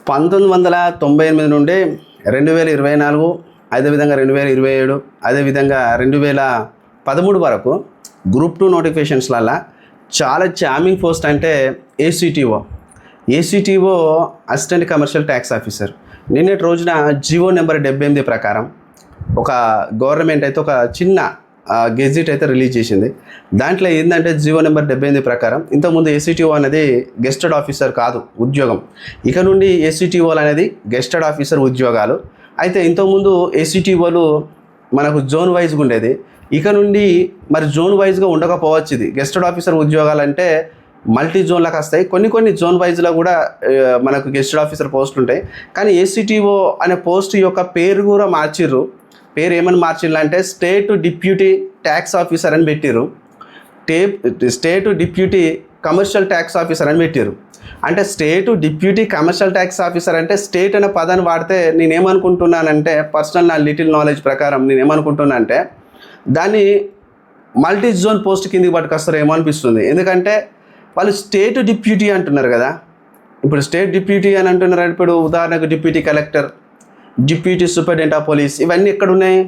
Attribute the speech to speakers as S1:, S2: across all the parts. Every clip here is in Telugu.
S1: 1998 నుండి 2024, అదేవిధంగా 2027, అదేవిధంగా 2013 వరకు గ్రూప్ 2 నోటిఫికేషన్స్లల్లో చాలా ఛామింగ్ పోస్ట్ అంటే ACTO assistant commercial tax officer. నిన్నటి రోజున జీవో నెంబర్ 78 ప్రకారం ఒక గవర్నమెంట్ అయితే ఒక చిన్న గెజిట్ అయితే రిలీజ్ చేసింది. దాంట్లో ఏంటంటే జీవో నెంబర్ 78 ప్రకారం ఇంతకుముందు ఏసీటీఓ అనేది గెస్టెడ్ ఆఫీసర్ కాదు ఉద్యోగం. ఇక నుండి ఏసీటీఓలు అనేది గెస్టెడ్ ఆఫీసర్ ఉద్యోగాలు. అయితే ఇంతకుముందు ఏసీటీఓలు మనకు జోన్ వైజ్గా ఉండేది. ఇక నుండి మరి జోన్ వైజ్గా ఉండకపోవచ్చు. ఇది గెస్టెడ్ ఆఫీసర్ ఉద్యోగాలు అంటే మల్టీ జోన్లకు వస్తాయి. కొన్ని జోన్ వైజ్లో కూడా మనకు గెస్టెడ్ ఆఫీసర్ పోస్టులు ఉంటాయి. కానీ ఏసీటీఓ అనే పోస్ట్ యొక్క పేరు కూడా మార్చిర్రు. పేరు ఏమని మార్చిర్రు అంటే స్టేట్ డిప్యూటీ ట్యాక్స్ ఆఫీసర్ అని పెట్టిర్రు. State deputy commercial tax officer అని పెట్టిర్రు. అంటే state deputy commercial tax officer అంటే స్టేట్ అనే పదాన్ని వాడితే నేనేమనుకుంటున్నానంటే పర్సనల్ నా లిటిల్ నాలెడ్జ్ ప్రకారం నేనేమనుకుంటున్నా అంటే దాన్ని మల్టీ జోన్ పోస్ట్ కిందికి పట్టుకొస్తారో ఏమో అనిపిస్తుంది. ఎందుకంటే వాళ్ళు స్టేట్ డిప్యూటీ అంటున్నారు కదా. ఇప్పుడు స్టేట్ డిప్యూటీ అని అంటున్నారు. ఇప్పుడు ఉదాహరణకు deputy collector, deputy superintendent of police ఇవన్నీ ఎక్కడ ఉన్నాయి?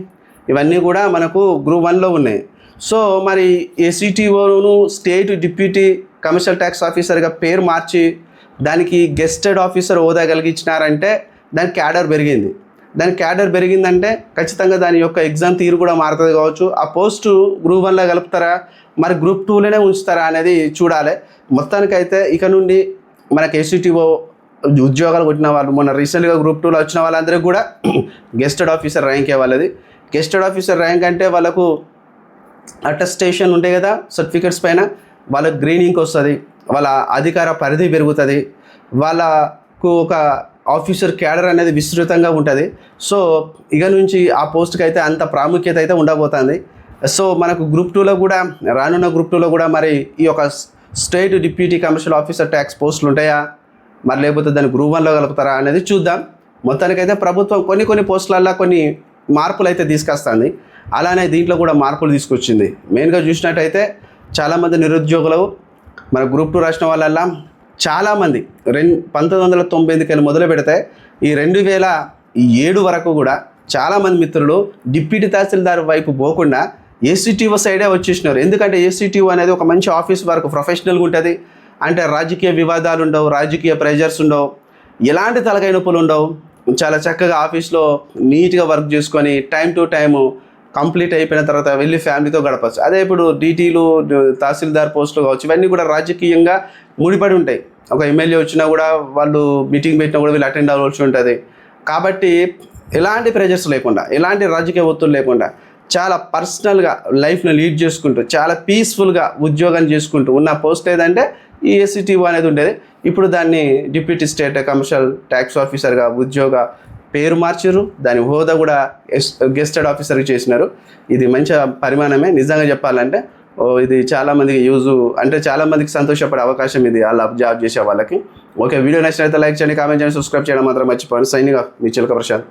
S1: ఇవన్నీ కూడా మనకు గ్రూప్ 1లో ఉన్నాయి. సో మరి ఏసీటీఓను స్టేట్ డిప్యూటీ కమర్షియల్ ట్యాక్స్ ఆఫీసర్గా పేరు మార్చి దానికి గెస్టెడ్ ఆఫీసర్ హోదా కలిగించినారంటే దానికి క్యాడర్ పెరిగింది. దానికి క్యాడర్ పెరిగిందంటే ఖచ్చితంగా దాని యొక్క ఎగ్జామ్ తీరు కూడా మారుతుంది కావచ్చు. ఆ పోస్టు గ్రూప్ 1లో కలుపుతారా, మరి గ్రూప్ 2లోనే ఉంచుతారా అనేది చూడాలి. మొత్తానికైతే ఇక నుండి మనకి ఏసీటీఓ ఉద్యోగాలు కొట్టిన వాళ్ళు మొన్న రీసెంట్గా గ్రూప్ 2లో వచ్చిన వాళ్ళందరికీ కూడా గెస్టెడ్ ఆఫీసర్ ర్యాంకే వాళ్ళది. గెస్టెడ్ ఆఫీసర్ ర్యాంక్ అంటే వాళ్ళకు అటెస్టేషన్ ఉంటాయి కదా సర్టిఫికెట్స్ పైన, వాళ్ళకు గ్రీన్ ఇంక్ వస్తుంది, వాళ్ళ అధికార పరిధి పెరుగుతుంది, వాళ్ళకు ఒక ఆఫీసర్ క్యాడర్ అనేది విస్తృతంగా ఉంటుంది. సో ఇక నుంచి ఆ పోస్ట్కి అయితే అంత ప్రాముఖ్యత అయితే ఉండబోతుంది. సో మనకు గ్రూప్ 2లో కూడా రానున్న గ్రూప్ 2లో కూడా మరి ఈ యొక్క state deputy commercial officer tax పోస్టులు ఉంటాయా, మరి లేకపోతే దాన్ని గ్రూప్ 1లో కలుపుతారా అనేది చూద్దాం. మొత్తానికైతే ప్రభుత్వం కొన్ని పోస్టులల్లో కొన్ని మార్పులు అయితే తీసుకొస్తుంది. అలానే దీంట్లో కూడా మార్పులు తీసుకొచ్చింది. మెయిన్గా చూసినట్టయితే చాలామంది నిరుద్యోగులు మన గ్రూప్ 2 రాసిన వాళ్ళల్లో చాలామంది 1998 మొదలు పెడితే ఈ 2007 వరకు కూడా చాలామంది మిత్రులు డిప్యూటీ తహసీల్దార్ వైపు పోకుండా ఏసీటీఓ సైడే వచ్చేసినారు. ఎందుకంటే ఏసీటీఓ అనేది ఒక మంచి ఆఫీస్ వర్క్, ప్రొఫెషనల్గా ఉంటుంది. అంటే రాజకీయ వివాదాలు ఉండవు, రాజకీయ ప్రెజర్స్ ఉండవు, ఎలాంటి తలకాయ నొప్పులు ఉండవు. చాలా చక్కగా ఆఫీస్లో నీట్గా వర్క్ చేసుకొని టైం టు టైము కంప్లీట్ అయిపోయిన తర్వాత వెళ్ళి ఫ్యామిలీతో గడపచ్చు. అదే ఇప్పుడు డీటీలు, తహసీల్దార్ పోస్టులు కావచ్చు, ఇవన్నీ కూడా రాజకీయంగా ముడిపడి ఉంటాయి. ఒక ఎమ్మెల్యే వచ్చినా కూడా వాళ్ళు మీటింగ్ పెట్టినా కూడా వీళ్ళు అటెండ్ అవ్వాల్సి ఉంటుంది. కాబట్టి ఎలాంటి ప్రెజర్స్ లేకుండా, ఎలాంటి రాజకీయ ఒత్తులు లేకుండా చాలా పర్సనల్గా లైఫ్ను లీడ్ చేసుకుంటూ చాలా పీస్ఫుల్గా ఉద్యోగం చేసుకుంటూ ఉన్న పోస్ట్ ఏదంటే ఈ ఏసీటీఓ అనేది ఉండేది. ఇప్పుడు దాన్ని డిప్యూటీ స్టేట్ కమర్షియల్ ట్యాక్స్ ఆఫీసర్గా ఉద్యోగ పేరు మార్చారు. దాని హోదా కూడా గెస్టెడ్ ఆఫీసర్కి చేసినారు. ఇది మంచి పరిమాణమే నిజంగా చెప్పాలంటే. ఇది చాలామందికి అంటే చాలామందికి సంతోషపడే అవకాశం ఇది అలా జాబ్ చేసే వాళ్ళకి. ఓకే, వీడియో నచ్చినట్లయితే లైక్ చేయండి, కామెంట్ చేయండి, సబ్స్క్రైబ్ చేయడం మాత్రం మర్చిపోండి. సైనింగ్ ఆఫ్ మీ చిలక ప్రశాంత్.